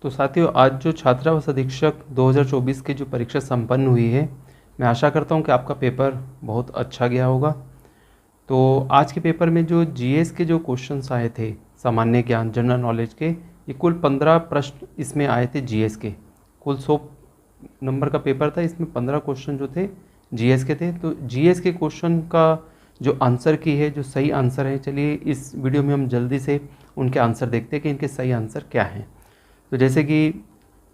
तो साथियों, आज जो छात्रावास अधीक्षक 2024 की जो परीक्षा संपन्न हुई है, मैं आशा करता हूं कि आपका पेपर बहुत अच्छा गया होगा। तो आज के पेपर में जो जीएस के जो क्वेश्चंस आए थे, सामान्य ज्ञान जनरल नॉलेज के, ये कुल 15 प्रश्न इसमें आए थे जीएस के। कुल 100 नंबर का पेपर था, इसमें 15 क्वेश्चन जो थे जीएस के थे। तो जीएस के क्वेश्चन का जो आंसर की है, जो सही आंसर है, चलिए इस वीडियो में हम जल्दी से उनके आंसर देखते हैं कि इनके सही आंसर क्या हैं। तो जैसे कि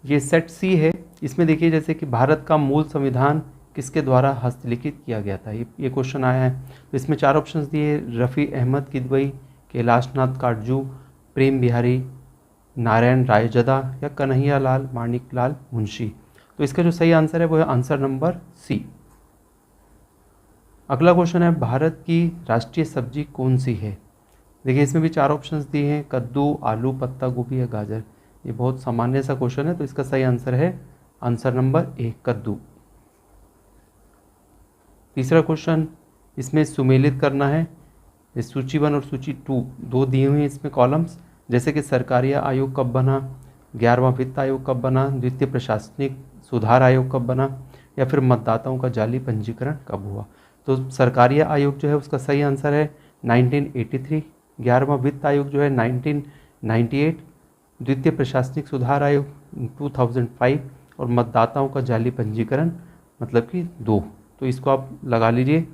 ये सेट सी है, इसमें देखिए जैसे कि भारत का मूल संविधान किसके द्वारा हस्तलिखित किया गया था, ये क्वेश्चन आया है। तो इसमें 4 ऑप्शंस दिए, रफ़ी अहमद किदवई, कैलाशनाथ काटजू, प्रेम बिहारी नारायण रायजदा या कन्हैया लाल माणिक लाल मुंशी। तो इसका जो सही आंसर है वो है आंसर नंबर सी। अगला क्वेश्चन है, भारत की राष्ट्रीय सब्जी कौन सी है। देखिए इसमें भी 4 ऑप्शंस दिए हैं, कद्दू, आलू, पत्ता गोभी या गाजर। ये बहुत सामान्य सा क्वेश्चन है, तो इसका सही आंसर है आंसर नंबर ए, कद्दू। तीसरा क्वेश्चन, इसमें सुमेलित करना है। इस सूची 1 और सूची 2 दो दिए हुए हैं इसमें कॉलम्स, जैसे कि सरकारी आयोग कब बना, 11वां वित्त आयोग कब बना, द्वितीय प्रशासनिक सुधार आयोग कब बना, या फिर मतदाताओं का जाली पंजीकरण कब हुआ। तो सरकारी आयोग जो है उसका सही आंसर है 1983, 11वां वित्त आयोग जो है 1998, द्वितीय प्रशासनिक सुधार आयोग 2005 और मतदाताओं का जाली पंजीकरण मतलब कि 2। तो इसको आप लगा लीजिए,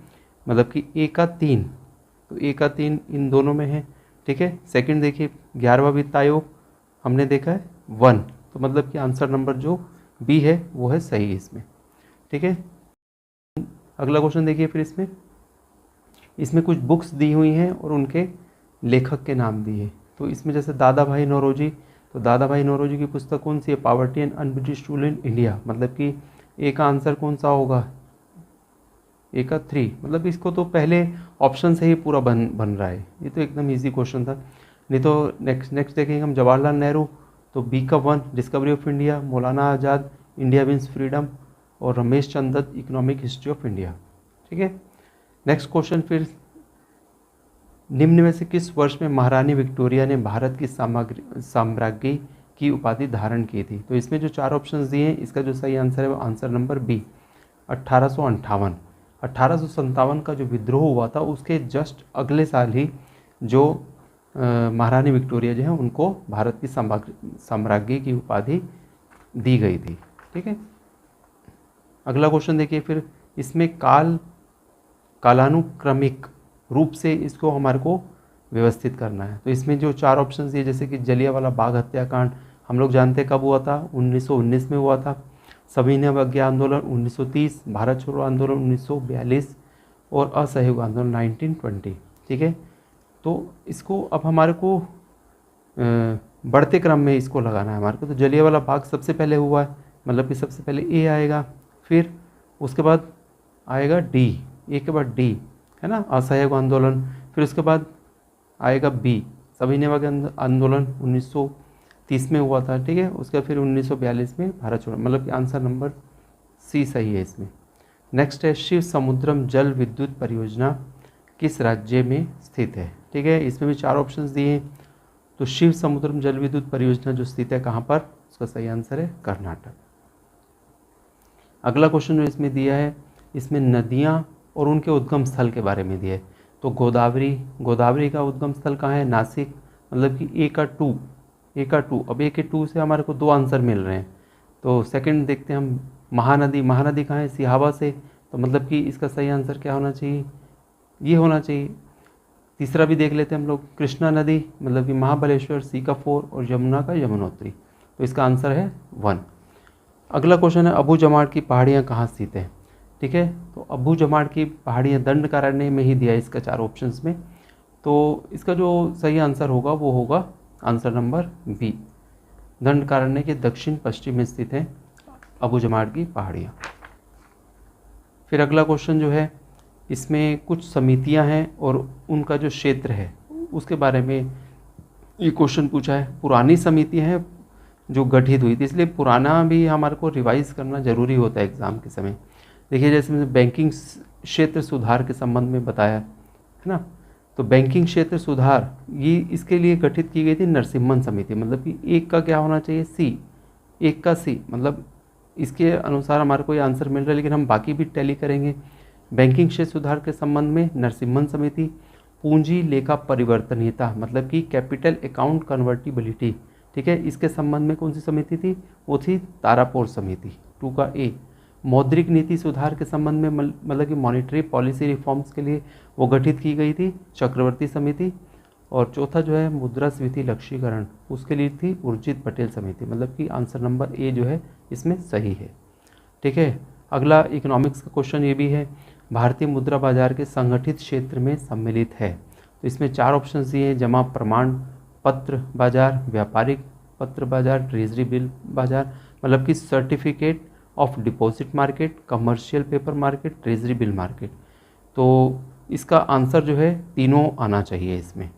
मतलब कि ए का 3, तो ए का 3 इन दोनों में है। ठीक है। सेकंड देखिए, 11वां वित्त आयोग हमने देखा है 1, तो मतलब कि आंसर नंबर जो बी है वो है सही इसमें। ठीक है। अगला क्वेश्चन देखिए, फिर इसमें कुछ बुक्स दी हुई हैं और उनके लेखक के नाम दिए। तो इसमें जैसे दादा भाई नौरोजी, तो दादा भाई नौरोजी की पुस्तक कौन सी है, poverty and un-British rule in India, मतलब कि ए का आंसर कौन सा होगा, ए का 3। मतलब इसको तो पहले ऑप्शन से ही पूरा बन रहा है, ये तो एकदम इजी क्वेश्चन था। नहीं तो नेक्स्ट देखेंगे हम, जवाहरलाल नेहरू, तो बी का 1, discovery of India, Maulana Azad, India wins freedom, और Ramesh Chand Dutt, economic history of India. ठीक है। नेक्स्ट क्वेश्चन, फिर निम्न में से किस वर्ष में महारानी विक्टोरिया ने भारत की साम्राज्ञी की उपाधि धारण की थी। तो इसमें जो 4 ऑप्शंस दिए हैं, इसका जो सही आंसर है वो आंसर नंबर बी, 1858। 1857 का जो विद्रोह हुआ था उसके जस्ट अगले साल ही जो महारानी विक्टोरिया जो है उनको भारत की साम्राज्ञी की उपाधि दी गई थी। ठीक है। अगला क्वेश्चन देखिए, फिर इसमें कालानुक्रमिक रूप से इसको हमारे को व्यवस्थित करना है। तो इसमें जो 4 ऑप्शंस दिए, जैसे कि जलियांवाला बाग हत्याकांड हम लोग जानते हैं कब हुआ था, 1919 में हुआ था। सविनय अवज्ञा आंदोलन 1930, भारत छोड़ो आंदोलन 1942 और असहयोग आंदोलन 1920। ठीक है। तो इसको अब हमारे को बढ़ते क्रम में इसको लगाना है हमारे को। तो जलियांवाला बाग सबसे पहले हुआ है, मतलब कि सबसे पहले ए आएगा, फिर उसके बाद आएगा डी, ए के बाद डी है ना, असहयोग आंदोलन, फिर उसके बाद आएगा बी, सविनय अवज्ञा आंदोलन 1930 में हुआ था। ठीक है। उसके फिर 1942 में भारत छोड़ो, मतलब कि आंसर नंबर सी सही है इसमें। नेक्स्ट है, शिव समुद्रम जल विद्युत परियोजना किस राज्य में स्थित है। ठीक है। इसमें भी 4 ऑप्शंस दिए हैं। तो शिव समुद्रम जल विद्युत परियोजना जो स्थित है कहाँ पर, उसका सही आंसर है कर्नाटक। अगला क्वेश्चन जो इसमें दिया है, इसमें नदियाँ और उनके उद्गम स्थल के बारे में दिया है। तो गोदावरी का उद्गम स्थल कहाँ है, नासिक, मतलब कि ए का 2। अब ए के 2 से हमारे को 2 आंसर मिल रहे हैं। तो सेकंड देखते हैं हम, महानदी कहाँ है, सिहावा से, तो मतलब कि इसका सही आंसर क्या होना चाहिए, ये होना चाहिए। तीसरा भी देख लेते हैं हम लोग, कृष्णा नदी, मतलब कि महाबलेश्वर, सी का 4 और यमुना का यमुनोत्री, तो इसका आंसर है 1। अगला क्वेश्चन है, अबू जमाड़ की पहाड़ियाँ कहाँ स्थित है। ठीक है। तो अबू जमाड़ की पहाड़ियाँ दंडकारण्य में ही दिया है इसका 4 ऑप्शंस में। तो इसका जो सही आंसर होगा वो होगा आंसर नंबर बी, दंडकारण्य के दक्षिण पश्चिम में स्थित है अबू जमाड़ की पहाड़ियाँ। फिर अगला क्वेश्चन जो है, इसमें कुछ समितियां हैं और उनका जो क्षेत्र है उसके बारे में ये क्वेश्चन पूछा है। पुरानी समितियां हैं जो गठित हुई थी, इसलिए पुराना भी हमारे को रिवाइज करना ज़रूरी होता है एग्ज़ाम के समय। देखिए जैसे मैंने बैंकिंग क्षेत्र सुधार के संबंध में बताया है ना, तो बैंकिंग क्षेत्र सुधार ये इसके लिए गठित की गई थी नरसिम्हन समिति, मतलब कि एक का क्या होना चाहिए सी, एक का सी, मतलब इसके अनुसार हमारे को ये आंसर मिल रहा है, लेकिन हम बाकी भी टैली करेंगे। बैंकिंग क्षेत्र सुधार के संबंध में नरसिम्हन समिति, पूंजी लेखा परिवर्तनीयता मतलब कि कैपिटल अकाउंट कन्वर्टिबिलिटी, ठीक है, इसके संबंध में कौन सी समिति थी, वो थी तारापुर समिति, 2 का ए। मौद्रिक नीति सुधार के संबंध में मतलब कि मॉनेटरी पॉलिसी रिफॉर्म्स के लिए वो गठित की गई थी चक्रवर्ती समिति। और चौथा जो है मुद्रास्फीति लक्ष्यीकरण, उसके लिए थी उर्जित पटेल समिति, मतलब कि आंसर नंबर ए जो है इसमें सही है। ठीक है, अगला इकोनॉमिक्स का क्वेश्चन ये भी है, भारतीय मुद्रा बाजार के संगठित क्षेत्र में सम्मिलित है। तो इसमें 4 ऑप्शन दिए हैं, जमा प्रमाण पत्र बाजार, व्यापारिक पत्र बाजार, ट्रेजरी बिल बाजार, मतलब कि certificate of deposit market, commercial paper market, treasury bill market. तो इसका आंसर जो है तीनों आना चाहिए इसमें,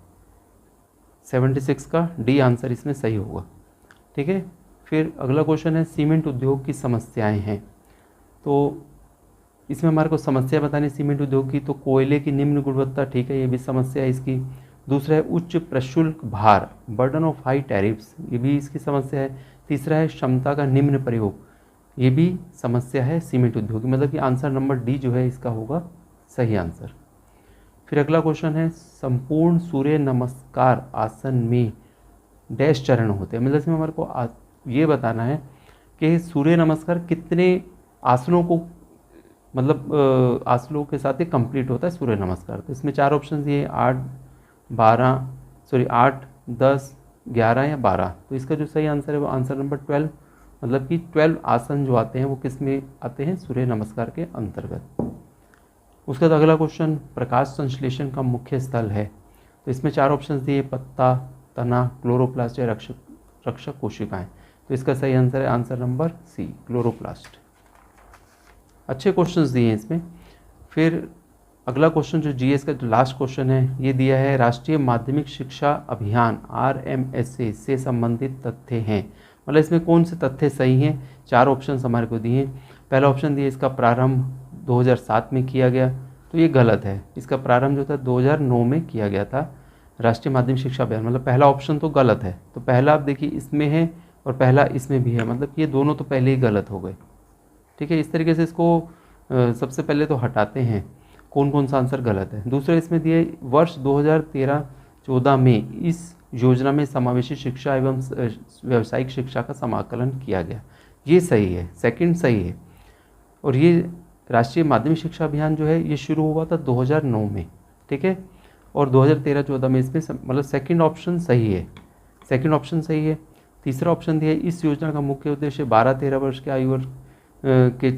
76 का डी आंसर इसमें सही होगा। ठीक है, फिर अगला क्वेश्चन है सीमेंट उद्योग की समस्याएं हैं। तो इसमें हमारे को समस्या बतानी सीमेंट उद्योग की, तो कोयले की निम्न गुणवत्ता, ठीक है, ये भी समस्या है इसकी। दूसरा है उच्च प्रशुल्क भार, बर्डन ऑफ हाई टैरिफ्स, ये भी इसकी समस्या है। तीसरा है क्षमता का निम्न प्रयोग, ये भी समस्या है सीमेंट उद्योग की, मतलब कि आंसर नंबर डी जो है इसका होगा सही आंसर। फिर अगला क्वेश्चन है संपूर्ण सूर्य नमस्कार आसन में डैश चरण होते हैं, मतलब इसमें हमारे को ये बताना है कि सूर्य नमस्कार कितने आसनों को, मतलब आसनों के साथ ही कंप्लीट होता है सूर्य नमस्कार। तो इसमें 4 ऑप्शन दिए 8, 10, 11 या 12। तो इसका जो सही आंसर है वो आंसर नंबर 12, मतलब कि 12 आसन जो आते हैं वो किस में आते हैं, सूर्य नमस्कार के अंतर्गत। उसका अगला क्वेश्चन प्रकाश संश्लेषण का मुख्य स्थल है। तो इसमें 4 ऑप्शन दिए पत्ता, तना, क्लोरोप्लास्ट या रक्षक कोशिकाएं। तो इसका सही आंसर है आंसर नंबर सी, क्लोरोप्लास्ट। अच्छे क्वेश्चंस दिए हैं इसमें। फिर अगला क्वेश्चन जो जीएस का जो लास्ट क्वेश्चन है ये दिया है राष्ट्रीय माध्यमिक शिक्षा अभियान RMSA से संबंधित तथ्य हैं, मतलब इसमें कौन से तथ्य सही हैं। 4 ऑप्शन हमारे को दिए हैं। पहला ऑप्शन दिया इसका प्रारंभ 2007 में किया गया, तो ये गलत है। इसका प्रारंभ जो था 2009 में किया गया था राष्ट्रीय माध्यमिक शिक्षा अभियान, मतलब पहला ऑप्शन तो गलत है। तो पहला आप देखिए इसमें है और पहला इसमें भी है, मतलब ये दोनों तो पहले ही गलत हो गए। ठीक है, इस तरीके से इसको सबसे पहले तो हटाते हैं कौन कौन सा आंसर गलत है। दूसरा इसमें दिए वर्ष 2013-14 में इस योजना में समावेशी शिक्षा एवं व्यावसायिक शिक्षा का समाकलन किया गया, ये सही है, सेकंड सही है। और ये राष्ट्रीय माध्यमिक शिक्षा अभियान जो है ये शुरू हुआ था 2009 में, ठीक है, और 2013-14 में इसमें मतलब सेकंड ऑप्शन सही है, सेकंड ऑप्शन सही है। तीसरा ऑप्शन दिया है इस योजना का मुख्य उद्देश्य 12-13 वर्ष के आयु वर्ग के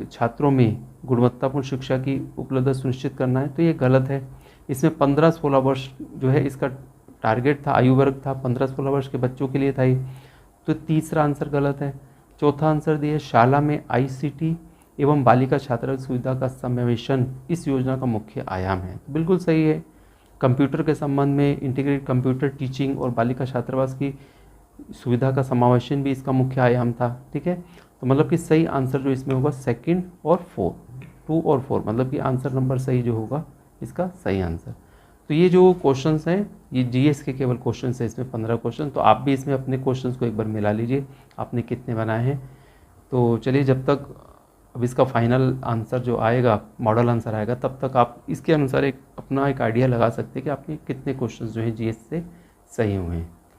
छात्रों में गुणवत्तापूर्ण शिक्षा की उपलब्धता सुनिश्चित करना है, तो ये गलत है। इसमें 15-16 वर्ष जो है इसका टारगेट था, आयु वर्ग था 15-16 वर्ष के बच्चों के लिए था ये, तो तीसरा आंसर गलत है। चौथा आंसर दिया शाला में ICT एवं बालिका छात्रावास सुविधा का समावेशन इस योजना का मुख्य आयाम है, तो बिल्कुल सही है। कंप्यूटर के संबंध में इंटीग्रेटेड कंप्यूटर टीचिंग और बालिका छात्रावास की सुविधा का समावेशन भी इसका मुख्य आयाम था। ठीक है, तो मतलब कि सही आंसर जो इसमें होगा सेकंड और 4, 2 और 4, मतलब कि आंसर नंबर सही जो होगा इसका सही आंसर। तो ये जो क्वेश्चंस हैं ये जीएस के केवल क्वेश्चंस हैं, इसमें 15 क्वेश्चन। तो आप भी इसमें अपने क्वेश्चंस को एक बार मिला लीजिए आपने कितने बनाए हैं। तो चलिए जब तक अब इसका फाइनल आंसर जो आएगा, मॉडल आंसर आएगा, तब तक आप इसके अनुसार अपना एक आइडिया लगा सकते हैं कि आपने कितने क्वेश्चंस जो हैं जीएस से सही हुए हैं।